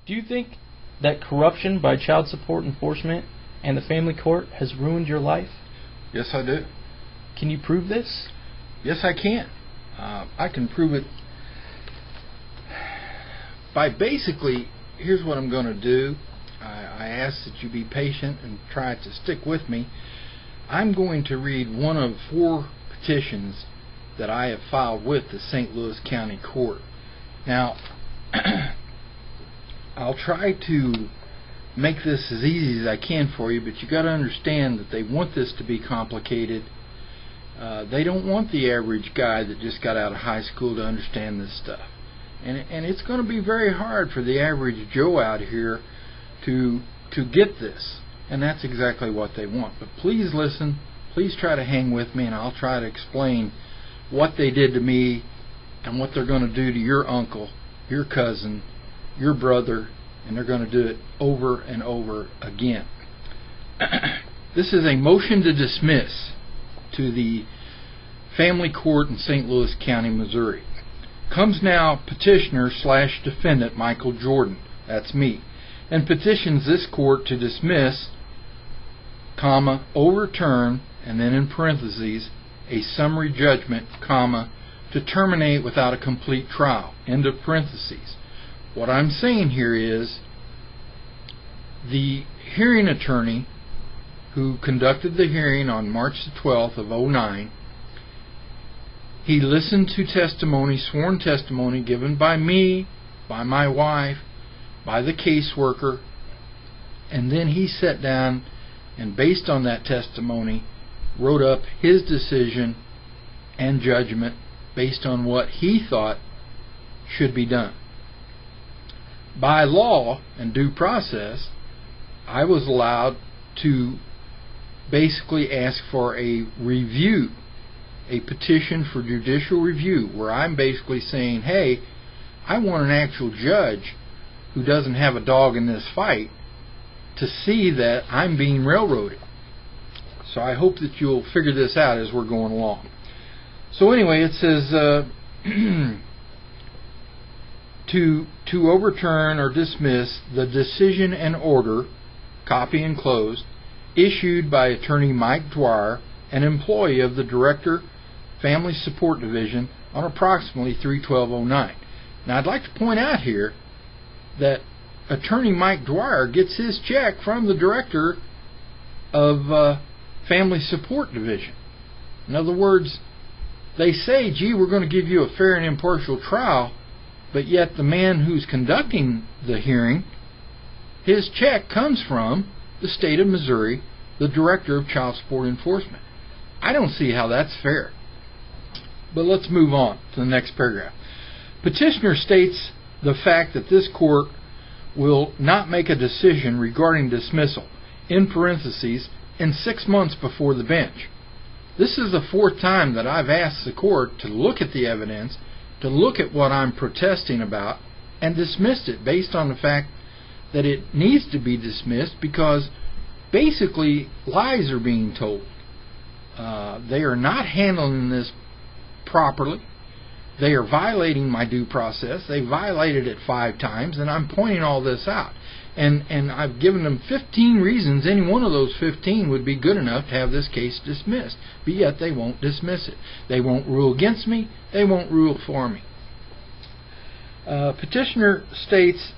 Do you think that corruption by child support enforcement and the family court has ruined your life? Yes, I do. Can you prove this? Yes, I can. I can prove it by basically, here's what I'm going to do. I ask that you be patient and try to stick with me. I'm going to read one of 4 petitions that I have filed with the St. Louis County Court. Now, I'll try to make this as easy as I can for you, but you got to understand that they want this to be complicated. They don't want the average guy that just got out of high school to understand this stuff. And it's going to be very hard for the average Joe out here to get this. And that's exactly what they want. But please listen. Please try to hang with me, and I'll try to explain what they did to me and what they're going to do to your uncle, your cousin, your brother, and they're going to do it over and over again. This is a motion to dismiss to the family court in St. Louis County, Missouri. Comes now petitioner/defendant Michael Jordan, that's me, and petitions this court to dismiss, comma, overturn, and then in parentheses, a summary judgment, comma, to terminate without a complete trial, end of parentheses. What I'm saying here is the hearing attorney who conducted the hearing on March the 12th of 2009, he listened to testimony, sworn testimony given by me, by my wife, by the caseworker, and then he sat down and based on that testimony wrote up his decision and judgment based on what he thought should be done. By law and due process, I was allowed to basically ask for a review, a petition for judicial review, where I'm basically saying, hey, I want an actual judge who doesn't have a dog in this fight to see that I'm being railroaded. So I hope that you'll figure this out as we're going along. So anyway, it says to overturn or dismiss the decision and order, copy enclosed, issued by Attorney Mike Dwyer, an employee of the Director, Family Support Division, on approximately 3/12/09. Now I'd like to point out here that Attorney Mike Dwyer gets his check from the Director of Family Support Division. In other words, they say, gee, we're going to give you a fair and impartial trial, but yet the man who's conducting the hearing, his check comes from the state of Missouri, the Director of Child Support Enforcement. I don't see how that's fair. But let's move on to the next paragraph. Petitioner states the fact that this court will not make a decision regarding dismissal, in parentheses, in 6 months before the bench. This is the 4th time that I've asked the court to look at the evidence, to look at what I'm protesting about, and dismissed it based on the fact that it needs to be dismissed because basically lies are being told. They are not handling this properly. They are violating my due process. They violated it 5 times, and I'm pointing all this out. And I've given them 15 reasons. Any one of those 15 would be good enough to have this case dismissed, but yet they won't dismiss it. They won't rule against me. They won't rule for me. Petitioner states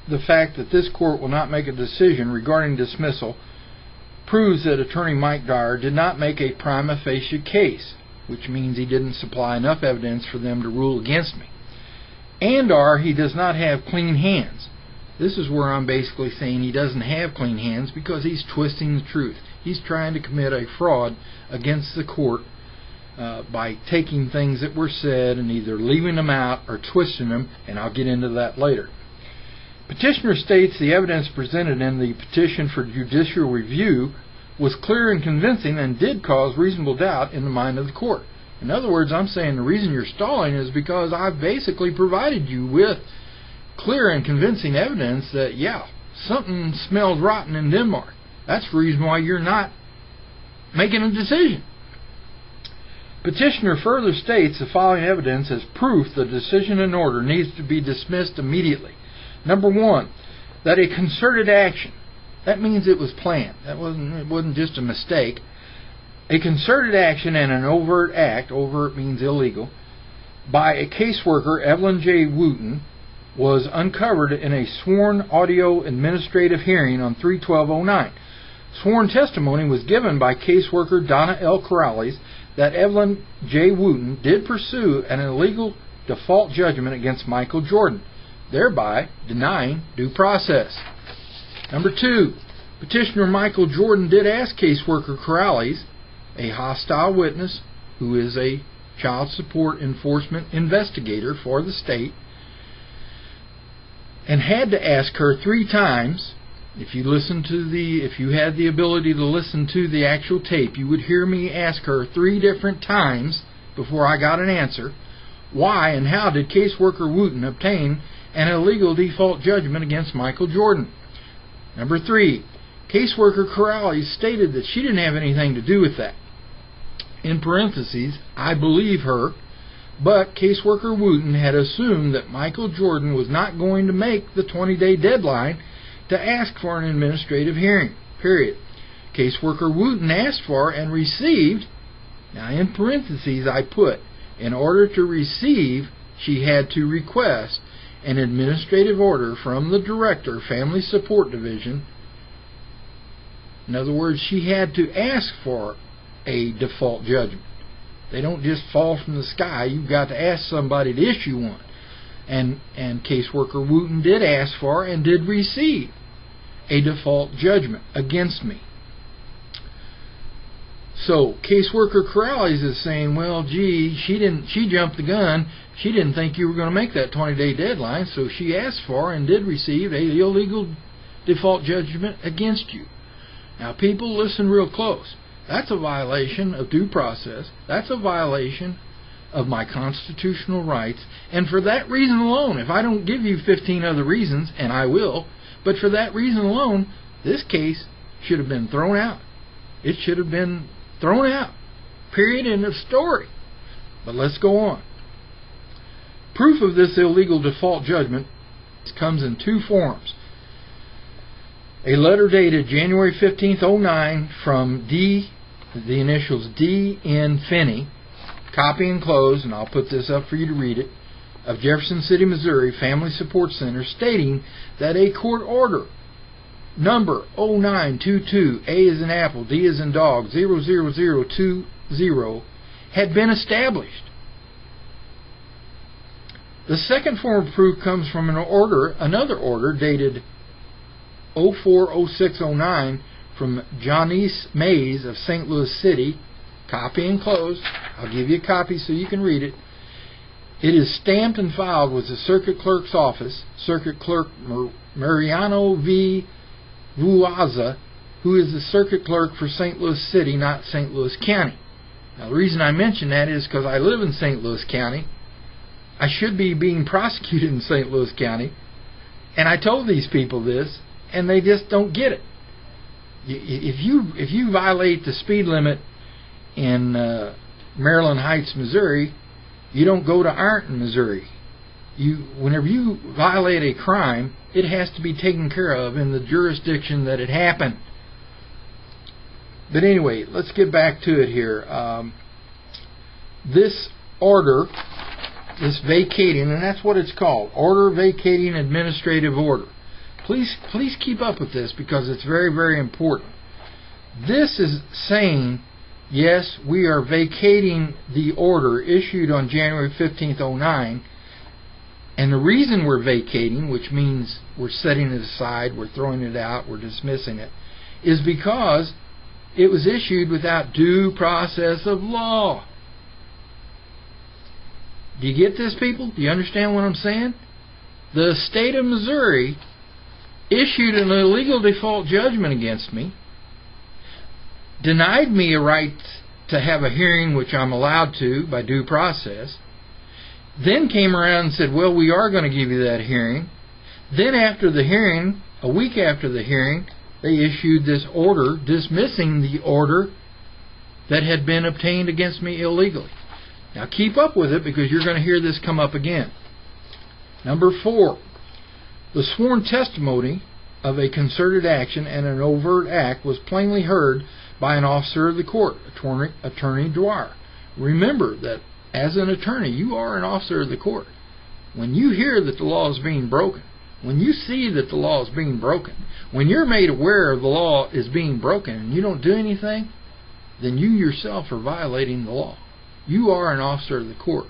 the fact that this court will not make a decision regarding dismissal proves that Attorney Mike Dwyer did not make a prima facie case, which means he didn't supply enough evidence for them to rule against me, and/or he does not have clean hands. This is where I'm basically saying he doesn't have clean hands because he's twisting the truth. He's trying to commit a fraud against the court by taking things that were said and either leaving them out or twisting them, and I'll get into that later. Petitioner states the evidence presented in the petition for judicial review was clear and convincing and did cause reasonable doubt in the mind of the court. In other words, I'm saying the reason you're stalling is because I've basically provided you with clear and convincing evidence that, yeah, something smells rotten in Denmark. That's the reason why you're not making a decision. Petitioner further states the following evidence as proof the decision and order needs to be dismissed immediately. Number one, that a concerted action, that means it was planned. It wasn't just a mistake. A concerted action and an overt act, overt means illegal, by a caseworker, Evelyn J. Wooten, was uncovered in a sworn audio administrative hearing on 3/12/09. Sworn testimony was given by caseworker Donna L. Corrales that Evelyn J. Wooten did pursue an illegal default judgment against Michael Jordan, thereby denying due process. Number two, petitioner Michael Jordan did ask caseworker Corrales, a hostile witness who is a child support enforcement investigator for the state, and had to ask her 3 times. If you had the ability to listen to the actual tape, you would hear me ask her 3 different times before I got an answer. Why and how did caseworker Wooten obtain an illegal default judgment against Michael Jordan? Number 3, caseworker Corrales stated that she didn't have anything to do with that. In parentheses, I believe her, but caseworker Wooten had assumed that Michael Jordan was not going to make the 20-day deadline to ask for an administrative hearing, period. Caseworker Wooten asked for and received, now in parentheses I put, in order to receive, she had to request an administrative order from the director, Family Support Division. In other words, she had to ask for a default judgment. They don't just fall from the sky. You've got to ask somebody to issue one. And caseworker Wooten did ask for and did receive a default judgment against me. So caseworker Corrales is saying, well, gee, she jumped the gun. She didn't think you were going to make that 20-day deadline, so she asked for and did receive a illegal default judgment against you. Now, people, listen real close. That's a violation of due process. That's a violation of my constitutional rights. And for that reason alone, if I don't give you 15 other reasons, and I will, but for that reason alone, this case should have been thrown out. It should have been thrown out. Period. End of story. But let's go on. Proof of this illegal default judgment comes in 2 forms. A letter dated January 15th, 2009 from D, the initials D.N. Finney, copy enclosed, and I'll put this up for you to read it, of Jefferson City, Missouri Family Support Center, stating that a court order number 0922, A as in apple, D as in dog, 00020 had been established. The second form of proof comes from another order dated 04/06/09 from Janice Mays of St. Louis City, copy enclosed. I'll give you a copy so you can read it. It is stamped and filed with the Circuit Clerk's office, Circuit Clerk Mariano V. Vuaza, who is the Circuit Clerk for St. Louis City, not St. Louis County. Now, the reason I mention that is because I live in St. Louis County. I should be being prosecuted in St. Louis County, and I told these people this, and they just don't get it. If you violate the speed limit in Maryland Heights, Missouri, you don't go to Ironton, Missouri. Whenever you violate a crime, it has to be taken care of in the jurisdiction that it happened. But anyway, let's get back to it here. This order, this vacating, and that's what it's called, order vacating administrative order. Please keep up with this because it's very, very important. This is saying, yes, we are vacating the order issued on January 15th, 2009, and the reason we're vacating, which means we're setting it aside, we're throwing it out, we're dismissing it, is because it was issued without due process of law. Do you get this, people? Do you understand what I'm saying? The state of Missouri issued an illegal default judgment against me, denied me a right to have a hearing, which I'm allowed to by due process, then came around and said, well, we are going to give you that hearing. Then after the hearing, a week after the hearing, they issued this order dismissing the order that had been obtained against me illegally. Now keep up with it because you're going to hear this come up again. Number 4. The sworn testimony of a concerted action and an overt act was plainly heard by an officer of the court, Attorney Dwyer. Remember that as an attorney, you are an officer of the court. When you hear that the law is being broken, when you see that the law is being broken, when you're made aware of the law is being broken and you don't do anything, then you yourself are violating the law. You are an officer of the court.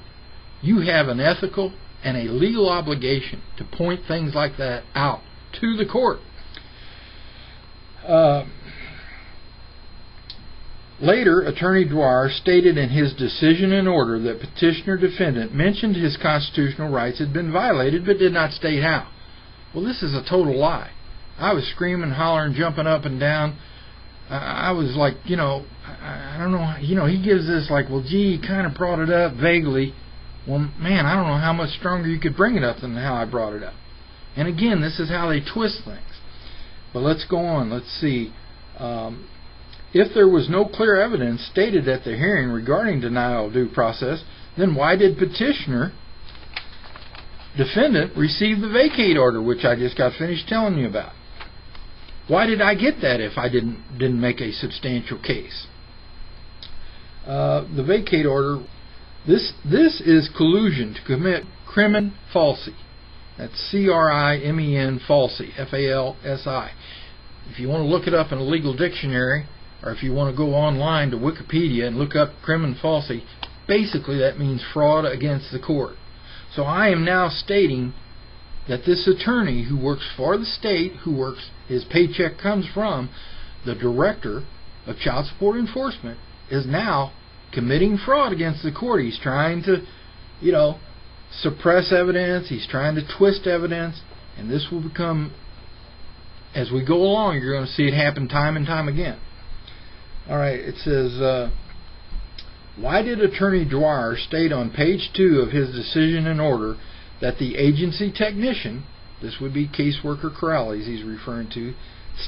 You have an ethical and a legal obligation to point things like that out to the court. Later, Attorney Dwyer stated in his decision and order that petitioner-defendant mentioned his constitutional rights had been violated but did not state how. Well, this is a total lie. I was screaming, hollering, jumping up and down. I was like, I don't know, he gives this like, well, gee, he kind of brought it up vaguely. Well, man, I don't know how much stronger you could bring it up than how I brought it up. And again, this is how they twist things. But let's go on. Let's see. If there was no clear evidence stated at the hearing regarding denial of due process, then why did petitioner defendant receive the vacate order, which I just got finished telling you about? Why did I get that if I didn't make a substantial case? The vacate order, this is collusion to commit crimen falsi. That's C-R-I-M-E-N falsi, F-A-L-S-I. If you want to look it up in a legal dictionary, or if you want to go online to Wikipedia and look up crimen falsi, basically that means fraud against the court. So I am now stating that this attorney who works for the state, his paycheck comes from the director of child support enforcement, is now committing fraud against the court. He's trying to, suppress evidence. He's trying to twist evidence, and this will become, as we go along, you're going to see it happen time and time again. All right, it says, why did Attorney Dwyer state on page 2 of his decision and order that the agency technician, this would be caseworker Corrales he's referring to,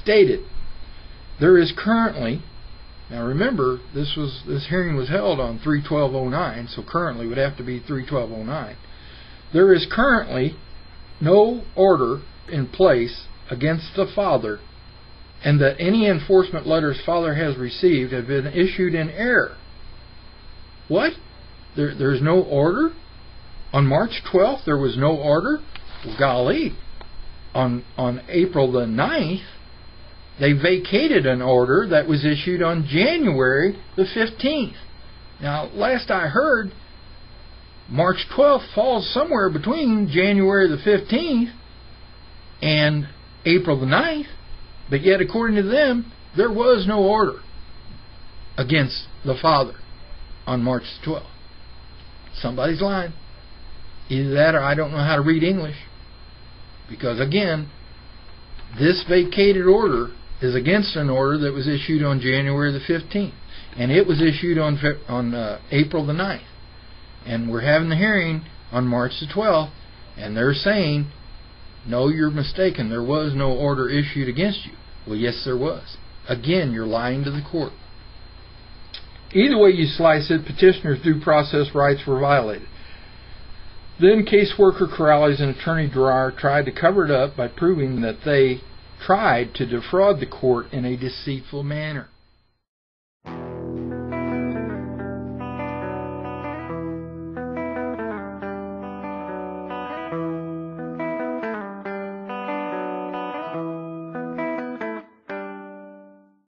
stated, there is currently, now remember, this hearing was held on 3/12/09, so currently would have to be 3/12/09. There is currently no order in place against the father, and that any enforcement letters father has received have been issued in error. What? There's no order? On March 12th there was no order? Well, golly. On April the 9th, they vacated an order that was issued on January the 15th. Now, last I heard, March 12th falls somewhere between January the 15th and April the 9th, but yet according to them, there was no order against the father on March 12th. Somebody's lying. Either that or I don't know how to read English. Because again, this vacated order is against an order that was issued on January the 15th. And it was issued on April the 9th. And we're having the hearing on March the 12th, and they're saying, no, you're mistaken. There was no order issued against you. Well, yes, there was. Again, you're lying to the court. Either way you slice it, petitioner's due process rights were violated. Then caseworker Corrales and Attorney Dwyer tried to cover it up by proving that they tried to defraud the court in a deceitful manner.